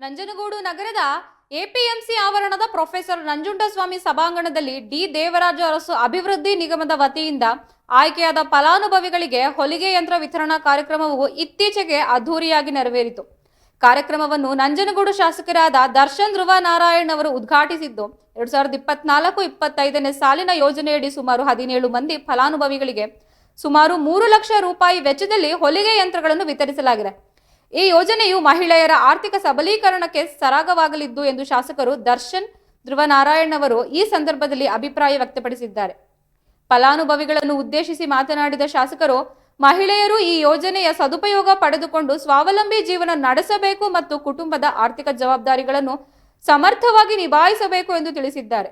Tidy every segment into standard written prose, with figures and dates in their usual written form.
ನಂಜನಗೂಡು ನಗರದ ಎಪಿಎಂಸಿ ಆವರಣದ ಪ್ರೊಫೆಸರ್ ನಂಜುಂಡಸ್ವಾಮಿ ಸಭಾಂಗಣದಲ್ಲಿ ಡಿ ದೇವರಾಜ ಅರಸು ಅಭಿವೃದ್ಧಿ ನಿಗಮದ ವತಿಯಿಂದ ಆಯ್ಕೆಯಾದ ಫಲಾನುಭವಿಗಳಿಗೆ ಹೊಲಿಗೆ ಯಂತ್ರ ವಿತರಣಾ ಕಾರ್ಯಕ್ರಮವು ಇತ್ತೀಚೆಗೆ ಅದ್ದೂರಿಯಾಗಿ ನೆರವೇರಿತು. ಕಾರ್ಯಕ್ರಮವನ್ನು ನಂಜನಗೂಡು ಶಾಸಕರಾದ ದರ್ಶನ್ ಧ್ರುವ ನಾರಾಯಣ್ ಅವರು ಉದ್ಘಾಟಿಸಿದ್ದು, 2024-25ನೇ ಸಾಲಿನ ಯೋಜನೆಯಡಿ ಸುಮಾರು 17 ಮಂದಿ ಫಲಾನುಭವಿಗಳಿಗೆ ಸುಮಾರು 3 ಲಕ್ಷ ರೂಪಾಯಿ ವೆಚ್ಚದಲ್ಲಿ ಹೊಲಿಗೆ ಯಂತ್ರಗಳನ್ನು ವಿತರಿಸಲಾಗಿದೆ. ಈ ಯೋಜನೆಯು ಮಹಿಳೆಯರ ಆರ್ಥಿಕ ಸಬಲೀಕರಣಕ್ಕೆ ಸರಾಗವಾಗಲಿದ್ದು ಎಂದು ಶಾಸಕರು ದರ್ಶನ್ ಧ್ರುವ ನಾರಾಯಣ್ ಅವರು ಈ ಸಂದರ್ಭದಲ್ಲಿ ಅಭಿಪ್ರಾಯ ವ್ಯಕ್ತಪಡಿಸಿದ್ದಾರೆ. ಫಲಾನುಭವಿಗಳನ್ನು ಉದ್ದೇಶಿಸಿ ಮಾತನಾಡಿದ ಶಾಸಕರು, ಮಹಿಳೆಯರು ಈ ಯೋಜನೆಯ ಸದುಪಯೋಗ ಪಡೆದುಕೊಂಡು ಸ್ವಾವಲಂಬಿ ಜೀವನ ನಡೆಸಬೇಕು ಮತ್ತು ಕುಟುಂಬದ ಆರ್ಥಿಕ ಜವಾಬ್ದಾರಿಗಳನ್ನು ಸಮರ್ಥವಾಗಿ ನಿಭಾಯಿಸಬೇಕು ಎಂದು ತಿಳಿಸಿದ್ದಾರೆ.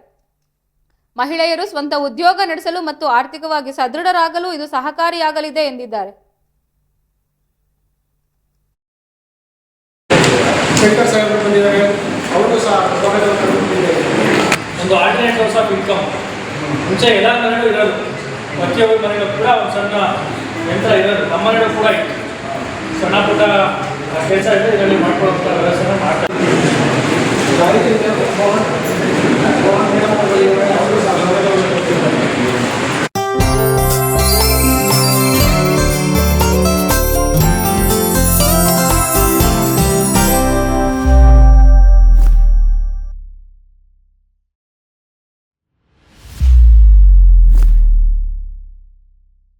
ಮಹಿಳೆಯರು ಸ್ವಂತ ಉದ್ಯೋಗ ನಡೆಸಲು ಮತ್ತು ಆರ್ಥಿಕವಾಗಿ ಸದೃಢರಾಗಲು ಇದು ಸಹಕಾರಿಯಾಗಲಿದೆ ಎಂದಿದ್ದಾರೆ. ಶಂಕರ್ ಸಾಹೇಬರು ಬಂದಿದ್ದಾರೆ, ಅವರು ಸಹ ಒಂದು ಆಲ್ಟರ್ನೇಟ್ ಸೋರ್ಸ್ ಆಫ್ ಇನ್ಕಮ್. ಮುಂಚೆ ಎಲ್ಲ ಮನೆಗಳು ಇರೋದು, ಪ್ರತಿಯೊಬ್ಬರ ಮನೆಗಳು ಕೂಡ ಒಂದು ಸಣ್ಣ ಯಂತ್ರ ಇರೋದು, ನಮ್ಮ ಮನೆಗಳು ಕೂಡ ಇತ್ತು. ಸಣ್ಣ ಪುಟ್ಟ ಕೆಲಸ ಇದ್ದರೆ ಇದರಲ್ಲಿ ಮಾಡ್ಕೊಳ್ಳೋಂಥ ವ್ಯವಸ್ಥೆನ ಮಾಡ್ತಾರೆ.